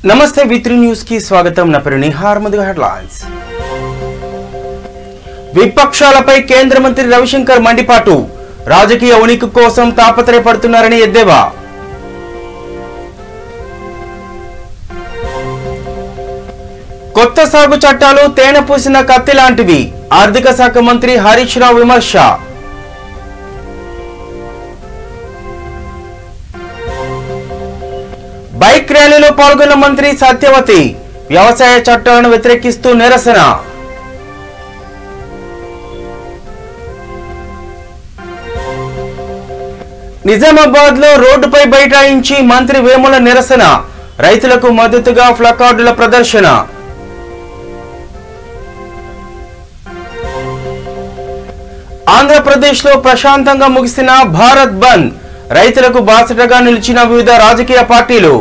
నమస్తే V3 news కి స్వాగతం. నా పేరు నిహార్. ముందుగా హెడ్లైన్స్. విపక్షాలపై కేంద్ర మంత్రి రవిశంకర్ మండిపాటు. రాజకీయ ఉనికి కోసం తాపత్రయపడుతున్నారని ఎద్దేవా. కొత్త సాగు చట్టాలు తేనె పూసిన కత్తి లాంటివి. ఆర్థిక శాఖ మంత్రి హరీష్ రావు విమర్శ. బైక్ ర్యాలీలో పాల్గొన్న మంత్రి సత్యవతి. వ్యవసాయ చట్టాలను వ్యతిరేకిస్తూ నిరసన. నిజామాబాద్ లో రోడ్డుపై బైఠాయించి మంత్రి వేముల నిరసన. రైతులకు మద్దతుగా ప్లకార్డుల ప్రదర్శన. ఆంధ్రప్రదేశ్ లో ప్రశాంతంగా ముగిసిన భారత్ బంద్. రైతులకు బాసటగా నిలిచిన వివిధ రాజకీయ పార్టీలు.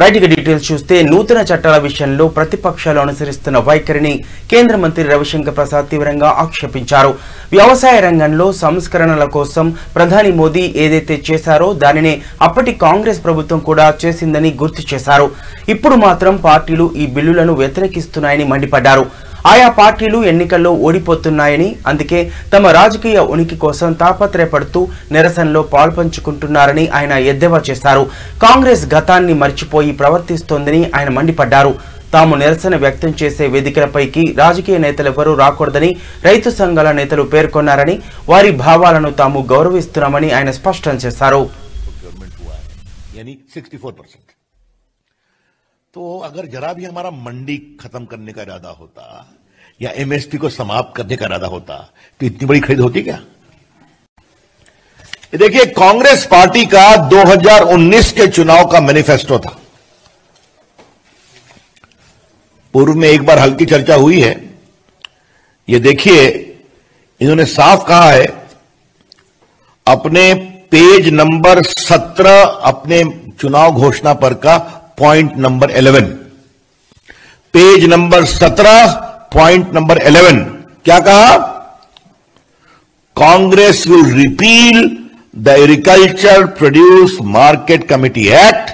రైట్ డీటెయిల్స్ చూస్తే నూతన చట్టాల విషయంలో ప్రతిపక్షాలు అనుసరిస్తున్న వైఖరిని కేంద్ర మంత్రి రవిశంకర్ ప్రసాద్ తీవ్రంగా ఆక్షేపించారు. వ్యవసాయ రంగంలో సంస్కరణల కోసం ప్రధాని మోదీ ఏదైతే చేశారో దానినే అప్పటి కాంగ్రెస్ ప్రభుత్వం కూడా చేసిందని గుర్తు చేశారు. ఇప్పుడు మాత్రం పార్టీలు ఈ బిల్లులను వ్యతిరేకిస్తున్నాయని మండిపడ్డారు. ఆయా పార్టీలు ఎన్నికల్లో ఓడిపోతున్నాయని, అందుకే తమ రాజకీయ ఉనికి కోసం తాపత్రయపడుతూ నిరసనలో పాల్పంచుకుంటున్నారని ఆయన ఎద్దేవా చేశారు. కాంగ్రెస్ గతాన్ని మర్చిపోయి ప్రవర్తిస్తోందని ఆయన మండిపడ్డారు. తాము నిరసన వ్యక్తం చేసే వేదికలపైకి రాజకీయ నేతలెవరూ రాకూడదని రైతు సంఘాల నేతలు పేర్కొన్నారని, వారి భావాలను తాము గౌరవిస్తున్నామని ఆయన స్పష్టం చేశారు. तो अगर जरा भी हमारा मंडी खत्म करने का इरादा होता या एमएसपी को समाप्त करने का इरादा होता तो इतनी बड़ी खरीद होती क्या? देखिए, कांग्रेस पार्टी का 2019 के चुनाव का मैनिफेस्टो था. पूर्व में एक बार हल्की चर्चा हुई है. ये देखिए, इन्होंने साफ कहा है अपने पेज नंबर 17 अपने चुनाव घोषणा पर का point number 11, page number 17 point number 11 क्या कहा? Congress will repeal the agriculture produce market committee act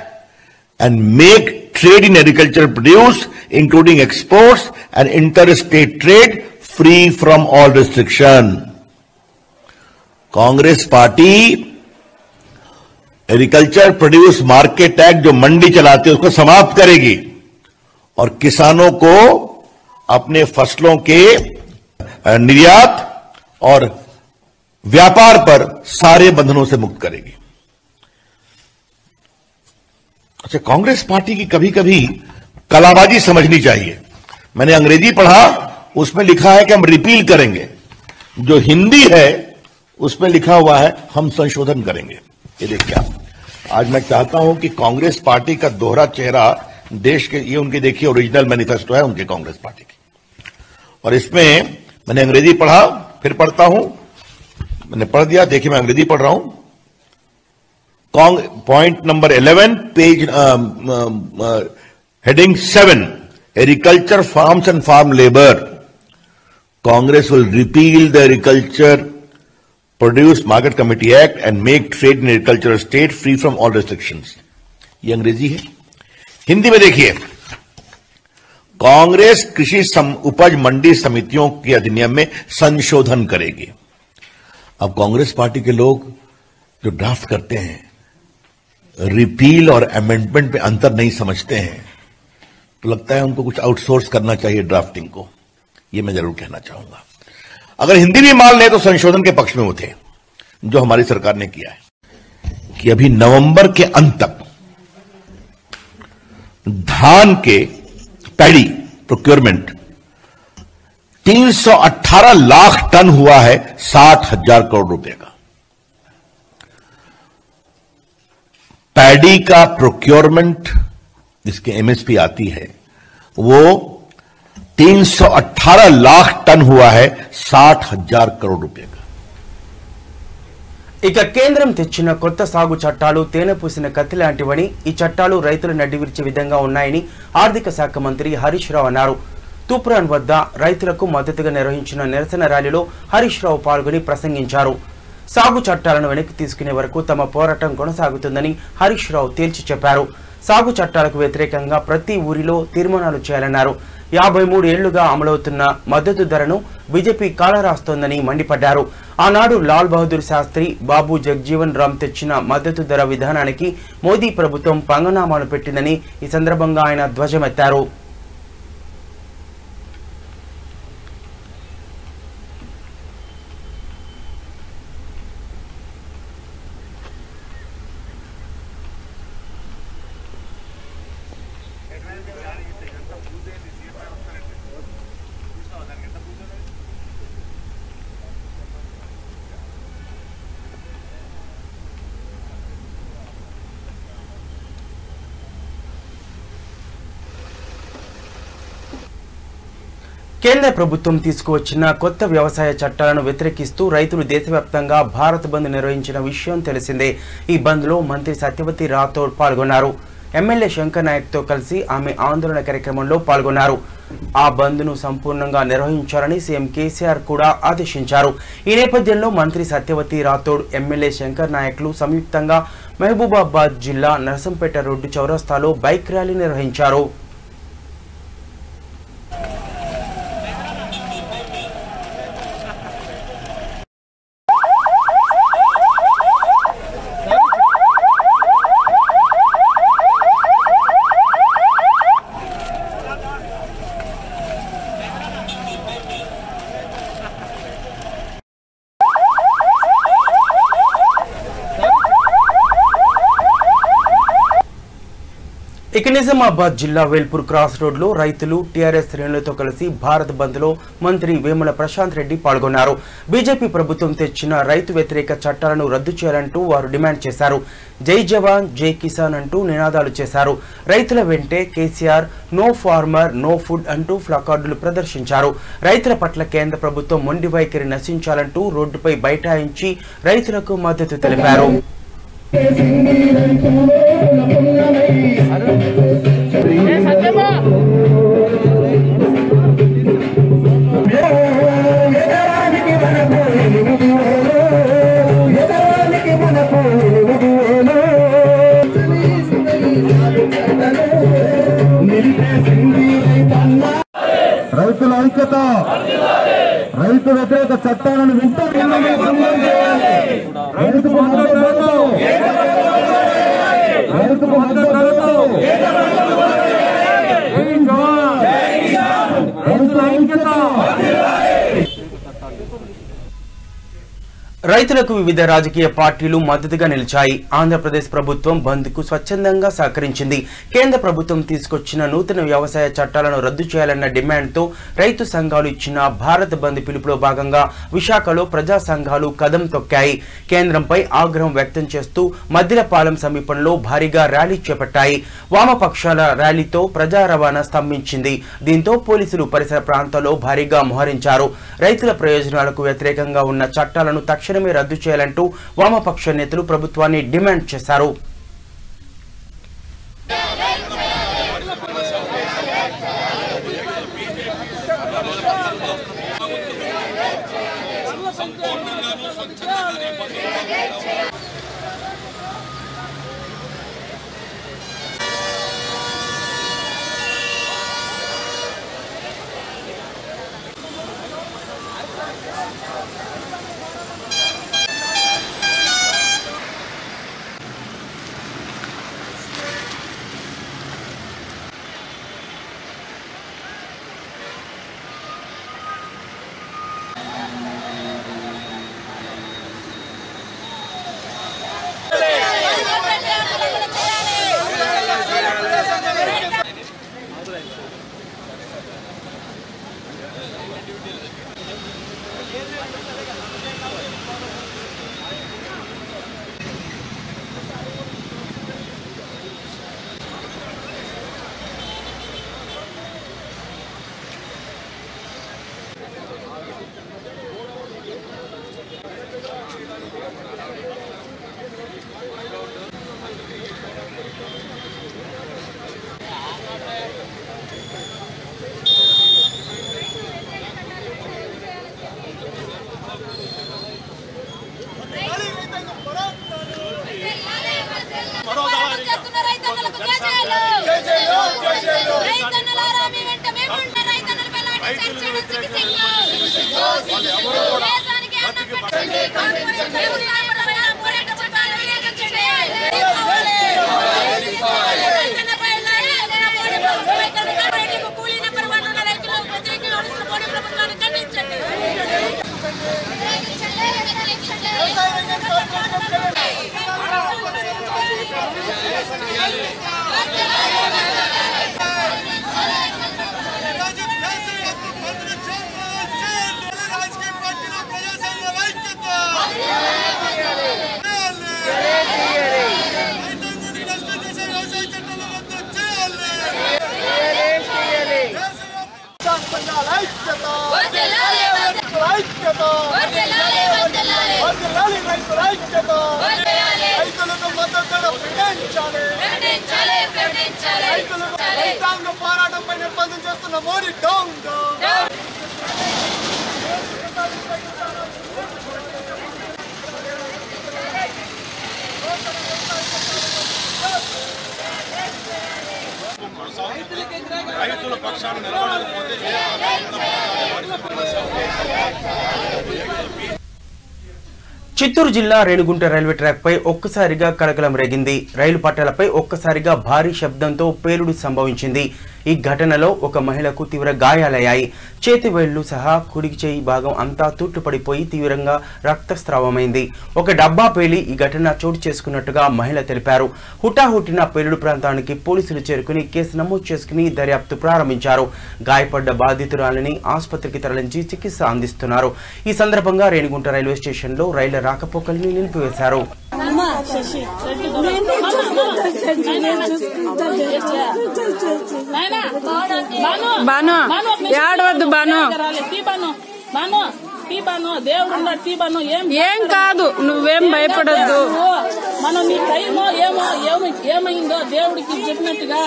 and make trade in agriculture produce including exports and inter state trade free from all restriction. Congress party agriculture produce market act जो मंडी चलाते हैं उसको समाप्त करेगी और किसानों को अपने फसलों के निर्यात और व्यापार पर सारे बंधनों से मुक्त करेगी. अच्छा, कांग्रेस पार्टी की कभी कभी कलाबाजी समझनी चाहिए. मैंने अंग्रेजी पढ़ा, उसमें लिखा है कि हम रिपील करेंगे. जो हिंदी है उसमें लिखा हुआ है हम संशोधन करेंगे. ये देखिए, आज मैं चाहता हूं कि कांग्रेस पार्टी का दोहरा चेहरा देश के, ये उनकी देखिए ओरिजिनल मैनिफेस्टो है उनके कांग्रेस पार्टी की, और इसमें मैंने अंग्रेजी पढ़ा, फिर पढ़ता हूं. मैंने पढ़ दिया, देखिए मैं अंग्रेजी पढ़ रहा हूं. Point number 11 page heading 7 agriculture farms and farm labour. Congress will repeal the agriculture produce market committee act and make trade in agricultural state free from all restrictions. ये अंग्रेजी है. हिंदी में देखिए, कांग्रेस कृषि उपज मंडी समितियों के अधिनियम में संशोधन करेगी. अब कांग्रेस पार्टी के लोग जो ड्राफ्ट करते हैं रिपील और अमेंडमेंट में अंतर नहीं समझते हैं, तो लगता है उनको कुछ आउटसोर्स करना चाहिए ड्राफ्टिंग को. ये मैं जरूर कहना चाहूंगा. अगर हिंदी भी मान ले तो संशोधन के पक्ष में वो थे जो हमारी सरकार ने किया है कि अभी नवंबर के अंत तक धान के पैडी प्रोक्योरमेंट 318 लाख टन हुआ है 60,000 करोड़ रुपए का. पैडी का प्रोक्योरमेंट जिसके एमएसपी आती है वो 318 लाख टन हुआ है 60,000 करोड़ रुपए का. ఇక కేంద్రం తెచ్చిన కొత్త సాగు చట్టాలు తేనె పూసిన కత్తి లాంటివని, ఈ చట్టాలు రైతులు నడ్డివిర్చే విధంగా ఉన్నాయని ఆర్థిక శాఖ మంత్రి హరీష్ రావు అన్నారు. తూప్రాన్ వద్ద రైతులకు మద్దతుగా నిర్వహించిన నిరసన ర్యాలీలో హరీష్ రావు పాల్గొని ప్రసంగించారు. సాగు చట్టాలను వెనక్కి తీసుకునే వరకు తమ పోరాటం కొనసాగుతుందని హరీష్ రావు తేల్చి చెప్పారు. సాగు చట్టాలకు వ్యతిరేకంగా ప్రతి ఊరిలో తీర్మానాలు చేయాలన్నారు. 53 ఏళ్లుగా అమలవుతున్న మద్దతు ధరను బీజేపీ కాలరాస్తోందని మండిపడ్డారు. ఆనాడు లాల్ బహదూర్ శాస్త్రి, బాబు జగ్జీవన్ రామ్ తెచ్చిన మద్దతు ధర విధానానికి మోదీ ప్రభుత్వం పంగనామాలు పెట్టిందని ఈ సందర్భంగా ఆయన ధ్వజమెత్తారు. కేంద్ర ప్రభుత్వం తీసుకువచ్చిన కొత్త వ్యవసాయ చట్టాలను వ్యతిరేకిస్తూ రైతులు దేశవ్యాప్తంగా భారత్ బంద్ నిర్వహించిన విషయం తెలిసిందే. ఈ బంద్లో మంత్రి సత్యవతి రాథోడ్ పాల్గొన్నారు. ఎమ్మెల్యే శంకర్ నాయక్తో కలిసి ఆమె ఆందోళన కార్యక్రమంలో పాల్గొన్నారు. ఆ బంద్ను సంపూర్ణంగా నిర్వహించాలని సీఎం కేసీఆర్ కూడా ఆదేశించారు. ఈ నేపథ్యంలో మంత్రి సత్యవతి రాథోడ్, ఎమ్మెల్యే శంకర్ నాయక్లు సంయుక్తంగా మహబూబాబాద్ జిల్లా నర్సంపేట రోడ్డు చౌరస్తాలో బైక్ ర్యాలీ నిర్వహించారు. ఇక నిజామాబాద్ జిల్లా వేల్పూర్ క్రాస్ రోడ్ లో రైతులు టీఆర్ఎస్ శ్రేణులతో కలిసి భారత్ బంద్ లో మంత్రి వేముల ప్రశాంత్ రెడ్డి పాల్గొన్నారు. బీజేపీ ప్రభుత్వం తెచ్చిన రైతు వ్యతిరేక చట్టాలను రద్దు చేయాలంటూ వారు డిమాండ్ చేశారు. జై జవాన్ జై కిసాన్ అంటూ నినాదాలు చేశారు. రైతుల వెంటే KCR, no farmer no food అంటూ ప్లకార్డులు ప్రదర్శించారు. రైతుల పట్ల కేంద్ర ప్రభుత్వం మొండి వైఖరి నశించాలంటూ రోడ్డుపై బైఠాయించి రైతులకు మద్దతు తెలిపారు. రైతుల ఐక్యత, రైతు వ్యతిరేక చట్టాలను రైతుకు రైతులకు వివిధ రాజకీయ పార్టీలు మద్దతుగా నిలిచాయి. ఆంధ్రప్రదేశ్ ప్రభుత్వం బంద్ కు స్వచ్ఛందంగా సహకరించింది. కేంద్ర ప్రభుత్వం తీసుకొచ్చిన నూతన వ్యవసాయ చట్టాలను రద్దు చేయాలన్న డిమాండ్తో రైతు సంఘాలు ఇచ్చిన భారత్ బంద్ పిలుపులో భాగంగా విశాఖలో ప్రజా సంఘాలు కదం తొక్కాయి. కేంద్రంపై ఆగ్రహం వ్యక్తం చేస్తూ మద్దిలపాలెం సమీపంలో భారీగా ర్యాలీ చేపట్టాయి. వామపక్షాల ర్యాలీతో ప్రజా రవాణా స్తంభించింది. దీంతో పోలీసులు పరిసర ప్రాంతాల్లో భారీగా మోహరించారు. రైతుల ప్రయోజనాలకు వ్యతిరేకంగా ఉన్న చట్టాలను తక్షణమే రద్దు చేయాలంటూ వామపక్ష నేతలు ప్రభుత్వాన్ని డిమాండ్ చేశారు. పోరాటంపై నిర్బంధం చేస్తున్న మోడీ డౌన్ రైతుల పక్షాన నిలబడకపోతే చిత్తూరు జిల్లా రేణిగుంట రైల్వే ట్రాక్ పై ఒక్కసారిగా కలకలం రేగింది. రైలు పట్టాలపై ఒక్కసారిగా భారీ శబ్దంతో పేలుడు సంభవించింది. ఈ ఘటనలో ఒక మహిళకు తీవ్ర గాయాలయ్యాయి. చేతి వేళ్లు సహా కుడి చేయి భాగం అంతా తూట్టుపడిపోయి తీవ్రంగా రక్తస్రావమైంది. ఒక డబ్బా పేలి ఈ ఘటన చోటు చేసుకున్నట్టుగా మహిళ తెలిపారు. హుటాహుటిన పేలుడు ప్రాంతానికి పోలీసులు చేరుకుని కేసు నమోదు చేసుకుని దర్యాప్తు ప్రారంభించారు. గాయపడ్డ బాధితురాలిని ఆసుపత్రికి తరలించి చికిత్స అందిస్తున్నారు. ఈ సందర్భంగా రేణిగుంట రైల్వే స్టేషన్లో రైళ్ల రాకపోకల్ని నిలిపివేశారు. ఏం కాదు, నువ్వేం భయపడద్దు. మనం నీ టైమో ఏమైందో దేవుడికి చెప్పినట్టుగా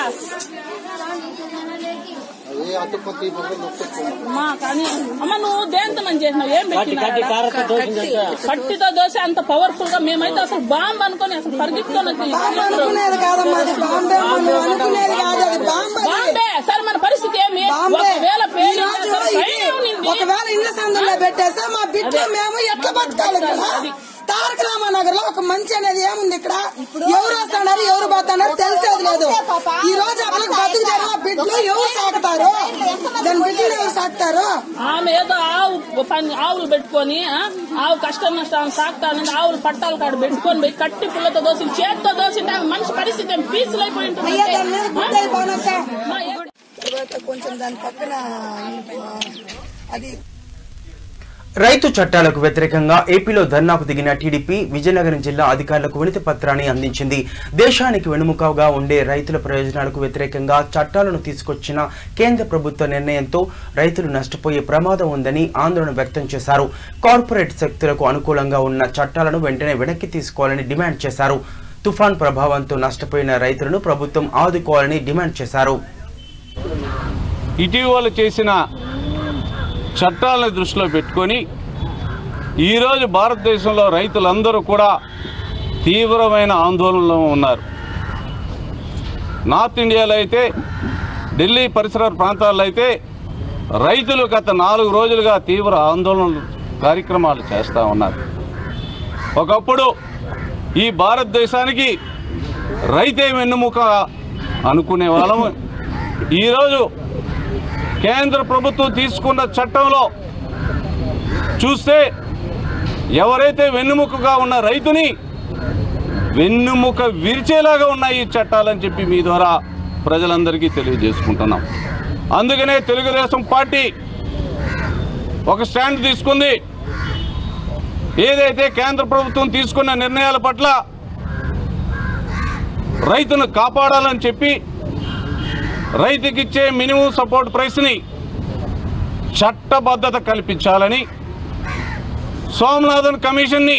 కానీ అమ్మ నువ్వు దేంతో మనం చేసినావు? ఏం కట్టితో దోశ అంత పవర్ఫుల్ గా మేమైతే అసలు బాంబ్ అనుకుని అసలు పరిగెత్తుకొని బాంబే. సరే మన పరిస్థితి ఏమి? ఒకవేళ ఇళ్ల సందులో పెట్టేస్తే మా బిడ్డ మేము ఎట్లా బతకాలి? తారక రామానగర్ లో ఒక మంచి అనేది ఏముంది? ఇక్కడ ఎవరు వస్తున్నారు ఎవరు పోతున్నారు తెలిసేది లేదు. ఈ రోజు అప్పటికి బతుకుతారు. ఆ బిడ్డలు ఎవరు సాగుతారు? దాని బిడ్డలు ఎవరు సాగుతారు? ఆమె ఏదో ఆవులు పెట్టుకొని ఆవు కష్టం నష్టాలను సాగుతానని ఆవులు పట్టాల కాడ పెట్టుకొని పోయి కట్టి పుల్లతో దోసి చేతితో దోసింటే మనిషి పరిస్థితి పీసులు అయిపోయి ఉంటుంది. కొంచెం దాని పక్కన అది రైతు చట్టాలకు వ్యతిరేకంగా ఏపీలో ధర్నాకు దిగిన టీడీపీ విజయనగరం జిల్లా అధికారులకు వినతి పత్రాన్ని అందించింది. దేశానికి వెన్నుముకగా ఉండే రైతుల ప్రయోజనాలకు వ్యతిరేకంగా చట్టాలను తీసుకొచ్చిన కేంద్ర ప్రభుత్వ నిర్ణయంతో రైతులు నష్టపోయే ప్రమాదం ఉందని ఆందోళన వ్యక్తం చేశారు. కార్పొరేట్ శక్తులకు అనుకూలంగా ఉన్న చట్టాలను వెంటనే వెనక్కి తీసుకోవాలని డిమాండ్ చేశారు. తుఫాన్ ప్రభావంతో నష్టపోయిన రైతులను ప్రభుత్వం ఆదుకోవాలని డిమాండ్ చేశారు. ఇటీవల చేసిన చట్టాలను దృష్టిలో పెట్టుకొని ఈరోజు భారతదేశంలో రైతులందరూ కూడా తీవ్రమైన ఆందోళనలో ఉన్నారు. నార్త్ ఇండియాలో అయితే ఢిల్లీ పరిసర ప్రాంతాల్లో అయితే రైతులు గత 4 రోజులుగా తీవ్ర ఆందోళన కార్యక్రమాలు చేస్తూ ఉన్నారు. ఒకప్పుడు ఈ భారతదేశానికి రైతే వెన్నుముక అనుకునే వాళ్ళము ఈరోజు కేంద్ర ప్రభుత్వం తీసుకున్న చట్టంలో చూస్తే ఎవరైతే వెన్నుముకగా ఉన్న రైతుని వెన్నుముక విరిచేలాగా ఉన్నాయి ఈ చట్టాలని చెప్పి మీ ద్వారా ప్రజలందరికీ తెలియజేసుకుంటున్నాం. అందుకనే తెలుగుదేశం పార్టీ ఒక స్టాండ్ తీసుకుంది. ఏదైతే కేంద్ర ప్రభుత్వం తీసుకున్న నిర్ణయాల పట్ల రైతును కాపాడాలని చెప్పి రైతుకిచ్చే మినిమం సపోర్ట్ ప్రైస్ని చట్టబద్ధత కల్పించాలని సోమనాథన్ కమిషన్ని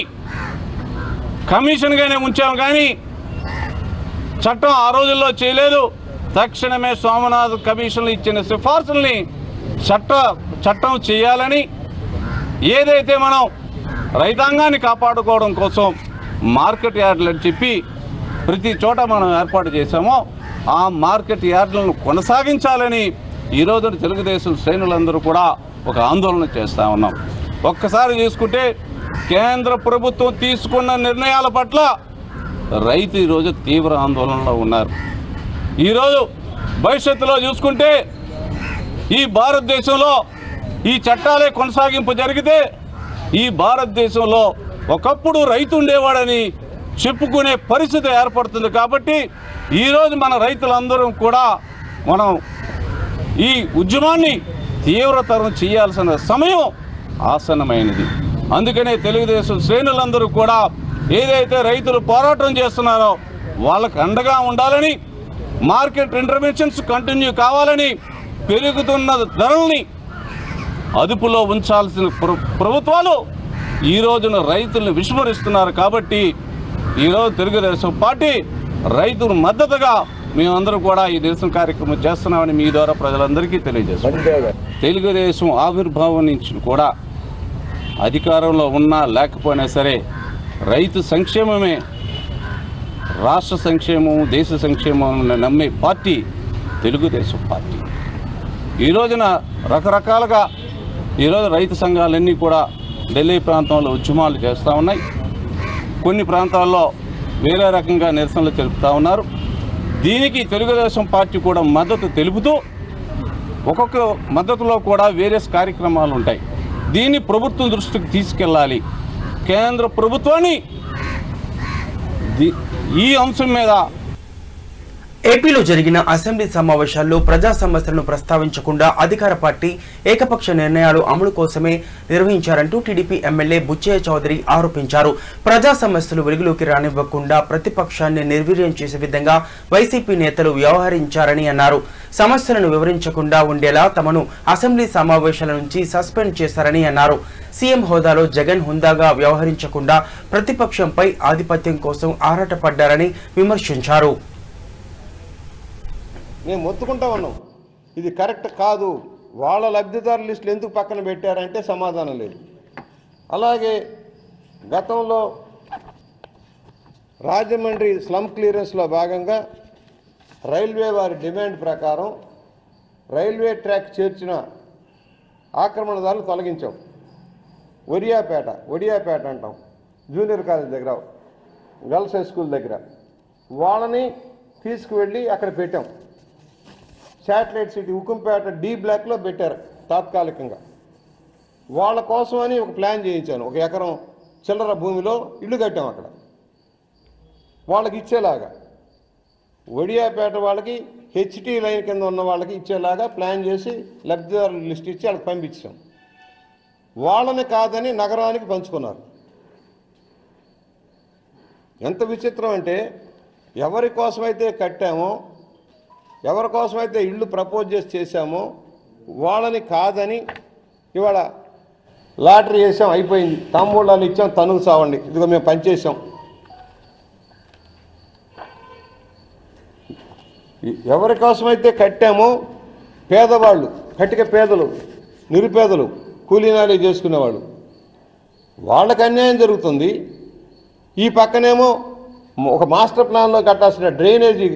కమిషన్గానే ఉంచాము, కానీ చట్టం ఆ రోజుల్లో చేయలేదు. తక్షణమే సోమనాథన్ కమిషన్లు ఇచ్చిన సిఫార్సుల్ని చట్టం చేయాలని, ఏదైతే మనం రైతాంగాన్ని కాపాడుకోవడం కోసం మార్కెట్ యార్డులు అని చెప్పి ప్రతి చోట మనం ఏర్పాటు చేశామో ఆ మార్కెట్ యార్డులను కొనసాగించాలని ఈరోజు తెలుగుదేశం శ్రేణులందరూ కూడా ఒక ఆందోళన చేస్తూ ఉన్నాం. ఒక్కసారి చూసుకుంటే కేంద్ర ప్రభుత్వం తీసుకున్న నిర్ణయాల పట్ల రైతు ఈరోజు తీవ్ర ఆందోళనలో ఉన్నారు. ఈరోజు భవిష్యత్తులో చూసుకుంటే ఈ భారతదేశంలో ఈ చట్టాలే కొనసాగింపు జరిగితే ఈ భారతదేశంలో ఒకప్పుడు రైతు ఉండేవాడని చెప్పుకునే పరిస్థితి ఏర్పడుతుంది. కాబట్టి ఈరోజు మన రైతులందరం కూడా మనం ఈ ఉద్యమాన్ని తీవ్రతరం చేయాల్సిన సమయం ఆసన్నమైనది. అందుకనే తెలుగుదేశం శ్రేణులందరూ కూడా ఏదైతే రైతులు పోరాటం చేస్తున్నారో వాళ్ళకు అండగా ఉండాలని, మార్కెట్ ఇంటర్వెన్షన్స్ కంటిన్యూ కావాలని, పెరుగుతున్న ధరల్ని అదుపులో ఉంచాల్సిన ప్రభుత్వాలు ఈ రోజున రైతులను విస్మరిస్తున్నారు. కాబట్టి ఈరోజు తెలుగుదేశం పార్టీ రైతుల మద్దతుగా మేమందరూ కూడా ఈ నిరసన కార్యక్రమం చేస్తున్నామని మీ ద్వారా ప్రజలందరికీ తెలియజేస్తున్నాం. తెలుగుదేశం ఆవిర్భావం నుంచి కూడా అధికారంలో ఉన్నా లేకపోయినా సరే రైతు సంక్షేమమే రాష్ట్ర సంక్షేమం, దేశ సంక్షేమం నమ్మే పార్టీ తెలుగుదేశం పార్టీ. ఈ రోజున రకరకాలుగా ఈరోజు రైతు సంఘాలన్నీ కూడా ఢిల్లీ ప్రాంతంలో ఉద్యమాలు చేస్తూ ఉన్నాయి. కొన్ని ప్రాంతాల్లో వేరే రకంగా నిరసనలు తెలుపుతూ ఉన్నారు. దీనికి తెలుగుదేశం పార్టీ కూడా మద్దతు తెలుపుతూ ఒక్కొక్క మద్దతులో కూడా వేరియస్ కార్యక్రమాలు ఉంటాయి. దీన్ని ప్రభుత్వం దృష్టికి తీసుకెళ్ళాలి. కేంద్ర ప్రభుత్వాన్ని ఈ అంశం మీద ఏపీలో జరిగిన అసెంబ్లీ సమావేశాల్లో ప్రజా సమస్యలను ప్రస్తావించకుండా అధికార పార్టీ ఏకపక్ష నిర్ణయాలు అమలు కోసమే నిర్వహించారంటూ టీడీపీ ఎమ్మెల్యే బుచ్చయ్య చౌదరి ఆరోపించారు. ప్రజా సమస్యలు వెలుగులోకి రానివ్వకుండా ప్రతిపక్షాన్ని నిర్వీర్యం చేసే విధంగా వైసీపీ నేతలు వ్యవహరించారని అన్నారు. సమస్యలను వివరించకుండా ఉండేలా తమను అసెంబ్లీ సమావేశాల నుంచి సస్పెండ్ చేశారని అన్నారు. సీఎం హోదాలో జగన్ హుందాగా వ్యవహరించకుండా ప్రతిపక్షంపై ఆధిపత్యం కోసం ఆరాటపడ్డారని విమర్శించారు. మేము మొత్తుకుంటా ఉన్నాం, ఇది కరెక్ట్ కాదు, వాళ్ళ లబ్ధిదారుల లిస్టులు ఎందుకు పక్కన పెట్టారంటే సమాధానం లేదు. అలాగే గతంలో రాజమండ్రి స్లమ్ క్లియరెన్స్లో భాగంగా రైల్వే వారి డిమాండ్ ప్రకారం రైల్వే ట్రాక్ చేర్చిన ఆక్రమణదారులు తొలగించాం. ఒడియాపేట అంటాం, జూనియర్ కాలేజ్ దగ్గర, గర్ల్స్ హై స్కూల్ దగ్గర వాళ్ళని తీసుకువెళ్ళి అక్కడ పెట్టాం. శాటిలైట్ సిటీ ఉక్కుంపేట డి బ్లాక్లో పెట్టారు తాత్కాలికంగా. వాళ్ళ కోసమని ఒక ప్లాన్ చేయించాను. 1 ఎకరం చిల్లర భూమిలో ఇల్లు కట్టాం అక్కడ వాళ్ళకి ఇచ్చేలాగా. ఒడియాపేట వాళ్ళకి హెచ్టీ లైన్ కింద ఉన్న వాళ్ళకి ఇచ్చేలాగా ప్లాన్ చేసి లబ్ధిదారుల లిస్ట్ ఇచ్చి వాళ్ళకి పంపించాం. వాళ్ళని కాదని నగరానికి పంచుకున్నారు. ఎంత విచిత్రం అంటే ఎవరి కోసమైతే కట్టామో, ఎవరి కోసమైతే ఇళ్ళు ప్రపోజ్ చేసామో వాళ్ళని కాదని ఇవాళ లాటరీ వేసాం, అయిపోయింది, తాంబూలాలు ఇచ్చాం, తనుగు సావండి, ఇదిగో మేము పనిచేసాం. ఎవరి కోసమైతే కట్టామో పేదవాళ్ళు, కట్టిక పేదలు, నిరుపేదలు, కూలీనాలు చేసుకునేవాళ్ళు, వాళ్ళకి అన్యాయం జరుగుతుంది. ఈ పక్కనేమో ఒక మాస్టర్ ప్లాన్లో కట్టాల్సిన డ్రైనేజీ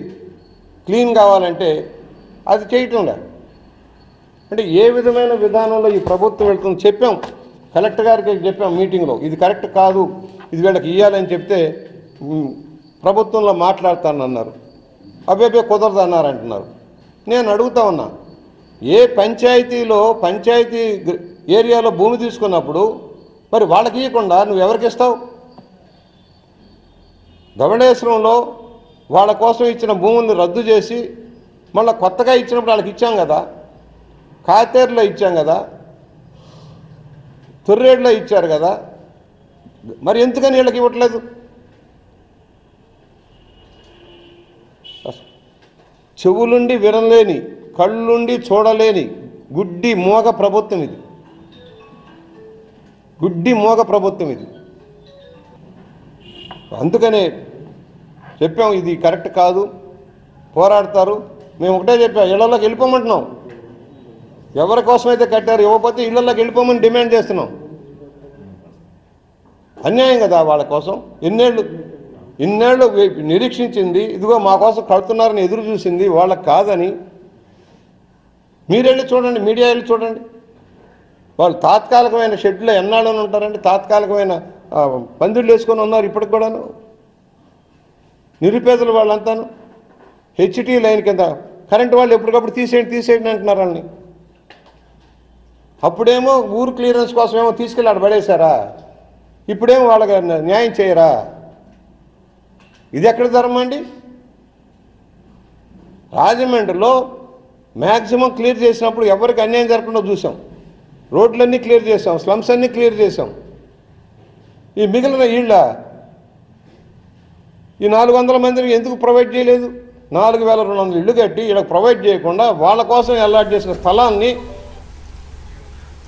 క్లీన్ కావాలంటే అది చేయటం లేదు. అంటే ఏ విధమైన విధానంలో ఈ ప్రభుత్వం వెళ్తుందో చెప్పాం, కలెక్టర్ గారికి చెప్పాం మీటింగ్లో, ఇది కరెక్ట్ కాదు, ఇది వీళ్ళకి ఇవ్వాలని చెప్తే ప్రభుత్వంలో మాట్లాడతానన్నారు. అబ్బాయి కుదరదు అన్నారు అంటున్నారు. నేను అడుగుతా ఉన్నా, ఏ పంచాయతీ ఏరియాలో భూమి తీసుకున్నప్పుడు మరి వాళ్ళకి ఇవ్వకుండా నువ్వు ఎవరికి ఇస్తావు? ధవళేశ్వరంలో వాళ్ళ కోసం ఇచ్చిన భూముల్ని రద్దు చేసి మళ్ళీ కొత్తగా ఇచ్చినప్పుడు వాళ్ళకి ఇచ్చాం కదా, కాతేరులో ఇచ్చాం కదా, తొర్రేడులో ఇచ్చారు కదా, మరి ఎందుకని వీళ్ళకి ఇవ్వట్లేదు? చెవులుండి వినలేని, కళ్ళుండి చూడలేని గుడ్డి మోగ ప్రభుత్వం ఇది. అందుకనే చెప్పాం ఇది కరెక్ట్ కాదు, పోరాడతారు. మేము ఒకటే చెప్పాం, ఇళ్లలోకి వెళ్ళిపోమంటున్నాం. ఎవరి కోసమైతే కట్టారు ఇవ్వకపోతే ఇళ్లలోకి వెళ్ళిపోమని డిమాండ్ చేస్తున్నాం. అన్యాయం కదా వాళ్ళ కోసం. ఎన్నేళ్ళు ఇన్నేళ్ళు నిరీక్షించింది, ఇదిగో మా కోసం కడుతున్నారని ఎదురు చూసింది, వాళ్ళకి కాదని. మీరెళ్ళి చూడండి, మీడియా వెళ్ళి చూడండి. వాళ్ళు తాత్కాలికమైన షెడ్లో ఎన్నాళ్ళని ఉంటారండి, తాత్కాలికమైన పందిళ్ళు వేసుకొని ఉన్నారు ఇప్పటికి కూడాను. నిరుపేదలు వాళ్ళంతాను హెచ్టీ లైన్ కింద కరెంటు వాళ్ళు ఎప్పటికప్పుడు తీసేయండి అంటున్నారు వాళ్ళని. అప్పుడేమో ఊరు క్లియరెన్స్ కోసం ఏమో తీసుకెళ్ళి ఆడ పడేశారా, ఇప్పుడేమో వాళ్ళకి న్యాయం చేయరా? ఇది ఎక్కడ ధర్మం అండి? రాజమండ్రిలో మ్యాక్సిమం క్లియర్ చేసినప్పుడు ఎవరికి అన్యాయం జరగకుండా చూసాం. రోడ్లన్నీ క్లియర్ చేసాం, స్లమ్స్ అన్నీ క్లియర్ చేసాం. ఈ మిగిలిన ఈ 400 మందిని ఎందుకు ప్రొవైడ్ చేయలేదు? 4200 ఇళ్ళు కట్టి వీళ్ళకి ప్రొవైడ్ చేయకుండా వాళ్ళ కోసం అలాట్ చేసిన స్థలాన్ని.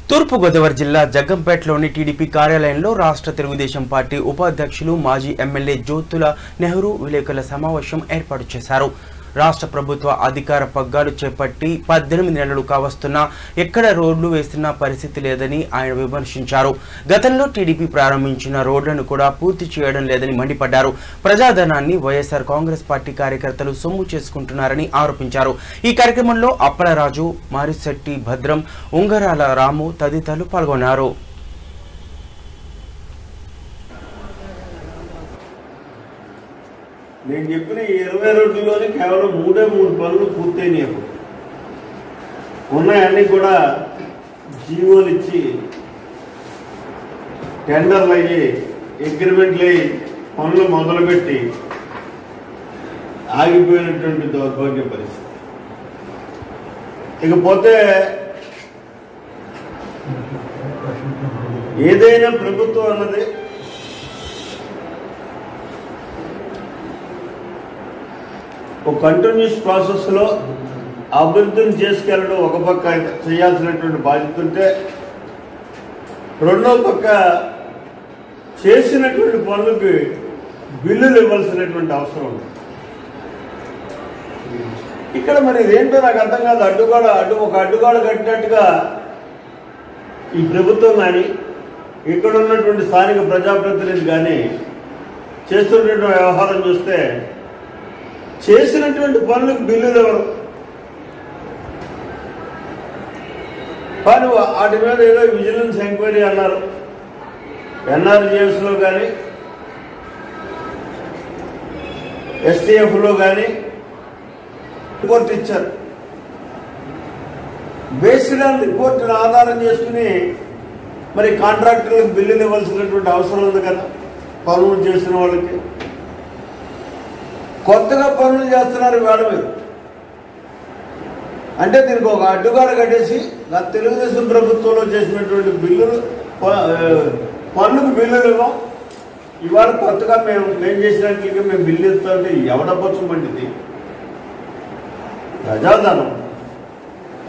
తూర్పుగోదావరి జిల్లా జగ్గంపేటలోని టీడీపీ కార్యాలయంలో రాష్ట్ర తెలుగుదేశం పార్టీ ఉపాధ్యక్షులు మాజీ ఎమ్మెల్యే జ్యోతుల నెహ్రూ విలేకరుల సమావేశం ఏర్పాటు చేశారు. రాష్ట్ర ప్రభుత్వ అధికార పగ్గాలు చేపట్టి 18 నెలలు కావస్తున్నా ఎక్కడ రోడ్లు వేస్తున్న పరిస్థితి లేదని ఆయన విమర్శించారు. గతంలో టీడీపీ ప్రారంభించిన రోడ్లను కూడా పూర్తి చేయడం లేదని మండిపడ్డారు. ప్రజాధనాన్ని వైఎస్ఆర్ కాంగ్రెస్ పార్టీ కార్యకర్తలు సొమ్ము చేసుకుంటున్నారని ఆరోపించారు. ఈ కార్యక్రమంలో అప్పలరాజు, మారిశెట్టి భద్రం, ఉంగరాల రాము తదితరులు పాల్గొన్నారు. నేను చెప్పిన 20 రోడ్లలోనే కేవలం 3 పనులు పూర్తయినాయి. ఉన్నాయన్నీ కూడా జీవోలు ఇచ్చి టెండర్లు అయ్యి అగ్రిమెంట్లు అయ్యి పనులు మొదలుపెట్టి ఆగిపోయినటువంటి దౌర్భాగ్య పరిస్థితి. ఇకపోతే ఏదైనా ప్రభుత్వం అన్నది ఒక కంటిన్యూస్ ప్రాసెస్లో అభివృద్ధిని చేసుకెళ్ళడం ఒక పక్క చేయాల్సినటువంటి బాధ్యత ఉంటే, రెండో పక్క చేసినటువంటి పనులకి బిల్లులు ఇవ్వాల్సినటువంటి అవసరం ఉంది. ఇక్కడ మరి ఇదేంటో నాకు అర్థం కాదు. ఒక అడ్డుగోడ కట్టినట్టుగా ఈ ప్రభుత్వం కానీ ఇక్కడ ఉన్నటువంటి స్థానిక ప్రజాప్రతినిధి కానీ చేస్తున్నటువంటి వ్యవహారం చూస్తే చేసినటువంటి పనులకు బిల్లులు ఎవరు? కానీ వాటి మీద ఏదో విజిలెన్స్ ఎంక్వైరీ అన్నారు. ఎన్ఆర్జీఎస్లో కానీ ఎస్టీఎఫ్లో కానీ రిపోర్ట్ ఇచ్చారు. బేస్డ్ ఆన్ రిపోర్ట్ని ఆధారం చేసుకుని మరి కాంట్రాక్టర్లకు బిల్లులు ఇవ్వాల్సినటువంటి అవసరం ఉంది కదా. పనులు చేసిన వాళ్ళకి కొత్తగా పనులు చేస్తున్నారు వేళ మీరు. అంటే దీనికి ఒక అడ్డుగాడ కట్టేసి తెలుగుదేశం ప్రభుత్వంలో చేసినటువంటి బిల్లులు పన్నుకు బిల్లులు ఇవ్వం, ఇవాళ కొత్తగా మేము చేసినట్లుగా మేము బిల్లు ఇస్తామంటే ఎవడపచ్చమంటిది? ప్రజాధనం,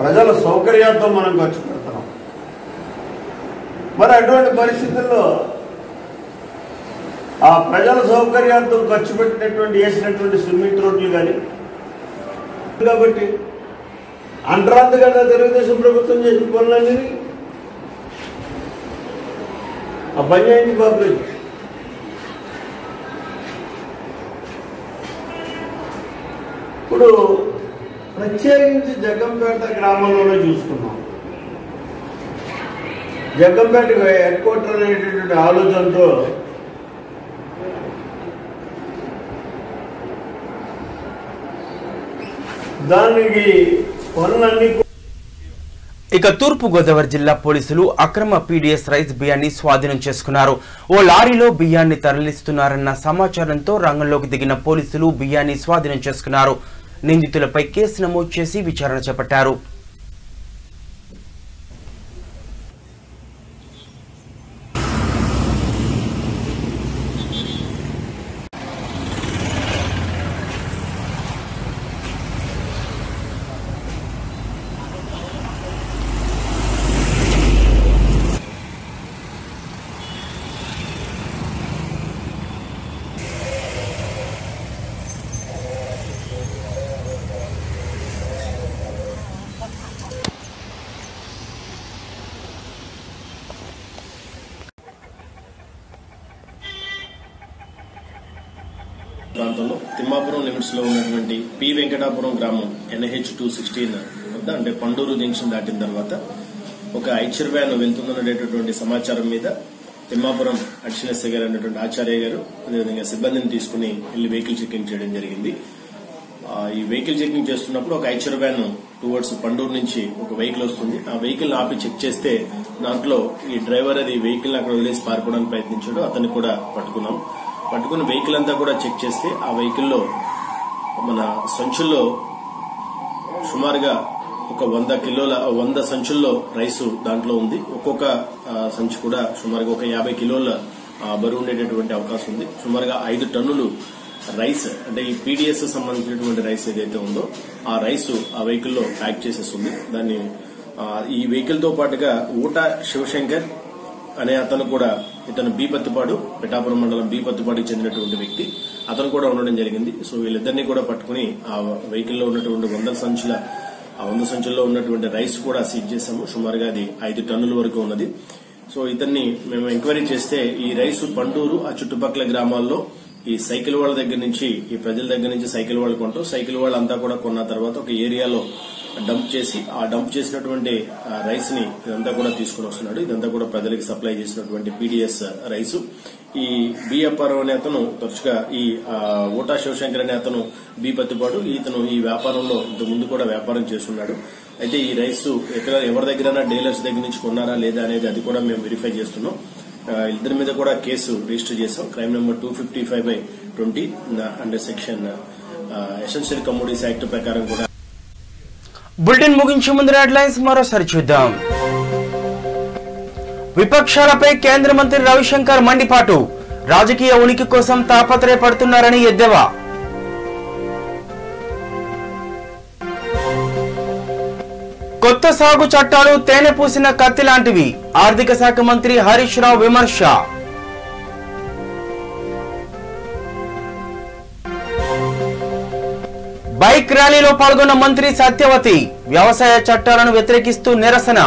ప్రజల సౌకర్యాలతో మనం ఖర్చు పెడుతున్నాం. మరి అటువంటి పరిస్థితుల్లో ఆ ప్రజల సౌకర్యాలతో ఖర్చు పెట్టినటువంటి వేసినటువంటి సిమెంట్ రోడ్లు కానీ, కాబట్టి అంటరాంత కదా తెలుగుదేశం ప్రభుత్వం చేసిన పనులన్నీ ఆ పని చేయండి బాబు. ఇప్పుడు ప్రత్యేకించి జగ్గంపేట గ్రామంలోనే చూసుకున్నాం. జగ్గంపేట హెడ్ క్వార్టర్ అనేటటువంటి ఆలోచనతో దానికి పనులన్నీ. ఇక తూర్పు గోదావరి జిల్లా పోలీసులు అక్రమ పీడీఎస్ రైస్ బియ్యాన్ని స్వాధీనం చేసుకున్నారు. ఓ లారీలో బియ్యాన్ని తరలిస్తున్నారన్న సమాచారంతో రంగంలోకి దిగిన పోలీసులు బియ్యాన్ని స్వాధీనం చేసుకున్నారు. నిందితులపై కేసు నమోదు చేసి విచారణ చేపట్టారు. ప్రాంతంలో తిమ్మాపురం లిమిట్స్ లో ఉన్నటువంటి పి వెంకటాపురం గ్రామం NH 216 వద్ద అంటే పండూరు జంక్షన్ దాటిన తర్వాత ఒక ఐచర్ వ్యాన్ వెళ్తుందనేటటువంటి సమాచారం మీద తిమ్మాపురం అడిషనల్ ఎస్ఐ గారు అనేటువంటి ఆచార్య గారు అదేవిధంగా సిబ్బందిని తీసుకుని వెళ్లి వెహికల్ చెకింగ్ చేయడం జరిగింది. ఈ వెహికల్ చెకింగ్ చేస్తున్నప్పుడు ఒక ఐచర్ వ్యాన్ టువర్డ్స్ పండూరు నుంచి ఒక వెహికల్ వస్తుంది. ఆ వెహికల్ ఆపి చెక్ చేస్తే దాంట్లో ఈ డ్రైవర్ అది వెహికల్ అక్కడ వదిలేసి పారిపోవడానికి ప్రయత్నించాడు. అతన్ని కూడా పట్టుకున్నాం. పట్టుకుని వెహికల్ అంతా కూడా చెక్ చేస్తే ఆ వెహికల్లో మన సంచుల్లో సుమారుగా ఒక 100 సంచుల్లో రైసు దాంట్లో ఉంది. ఒక్కొక్క సంచి కూడా సుమారుగా ఒక 50 కిలోల బరువు ఉండేటటువంటి అవకాశం ఉంది. సుమారుగా 5 టన్నులు రైస్ అంటే ఈ PDS సంబంధించినటువంటి రైస్ ఏదైతే ఉందో ఆ రైసు ఆ వెహికల్లో ప్యాక్ చేసేస్తుంది. దాన్ని ఈ వెహికల్ తో పాటుగా ఊట శివశంకర్ అనే అతను కూడా ఇతను బీపత్తిపాడు పిఠాపురం మండలం బీపత్తిపాడుకి చెందినటువంటి వ్యక్తి అతను కూడా ఉండడం జరిగింది. సో వీళ్ళిద్దరినీ కూడా పట్టుకుని ఆ వెహికల్లో ఉన్నటువంటి 100 సంచుల్లో ఉన్నటువంటి రైస్ కూడా సీజ్ చేశాము. సుమారుగా అది 5 టన్నుల వరకు ఉన్నది. సో ఇతన్ని మేము ఎంక్వైరీ చేస్తే ఈ రైసు పండూరు ఆ చుట్టుపక్కల గ్రామాల్లో ఈ సైకిల్ వాళ్ళ దగ్గర నుంచి ఈ ప్రజల దగ్గర నుంచి సైకిల్ వాళ్ళు కొంటూ సైకిల్ వాళ్ళంతా కూడా కొన్న తర్వాత ఒక ఏరియాలో డంప్ చేసి ఆ డంప్ చేసినటువంటి రైస్ ని ఇదంతా కూడా తీసుకుని వస్తున్నాడు. ఇదంతా కూడా ప్రజలకు సప్లై చేసినటువంటి PDS రైసు. ఈ బి అప్పారావు అనే అతను తరచుగా ఈ ఓటా శివశంకర్ అనే అతను బీపత్తిపాడు ఇతను ఈ వ్యాపారంలో ఇంతకు ముందు కూడా వ్యాపారం చేస్తున్నాడు. అయితే ఈ రైసు ఎవరి దగ్గరైనా డీలర్స్ దగ్గర నుంచి కొన్నారా లేదా అనేది అది కూడా మేము వెరిఫై చేస్తున్నాం. ఇద్దరి మీద కూడా కేసు రిజిస్టర్ చేశాం. Crime number 255/20 under section essential commodities act ప్రకారం కూడా. బులెటిన్ ముగించే ముందు హెడ్లైన్స్ మరోసారి చూద్దాం. విపక్షాలపై కేంద్ర మంత్రి రవిశంకర్ మండిపాటు, రాజకీయ ఉనికి కోసం తాపత్రయపడుతున్నారని ఎద్దేవా. కొత్త సాగు చట్టాలు తేనె పూసిన కత్తి లాంటివి, ఆర్థిక శాఖ మంత్రి హరీష్ రావు విమర్శ. బైక్ ర్యాలీలో పాల్గొన్న మంత్రి సత్యవతి, వ్యవసాయ చట్టాలను వ్యతిరేకిస్తూ నిరసన.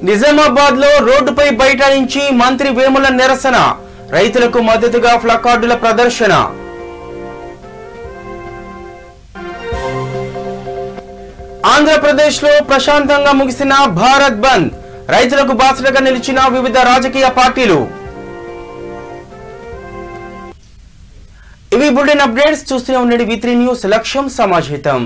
నిజామాబాద్ లో రోడ్డుపై బైఠాయించి మంత్రి వేముల నిరసన, రైతులకు మద్దతుగా ప్లకార్డుల ప్రదర్శన. ఆంధ్రప్రదేశ్ లో ప్రశాంతంగా ముగిసిన భారత్ బంద్, రైతులకు బాసటగా నిలిచిన వివిధ రాజకీయ పార్టీలు. ఇవి బులెటిన్ అప్డేట్స్. చూస్తూనే ఉండండి V3 న్యూస్, లక్ష్యం సమాజహితం.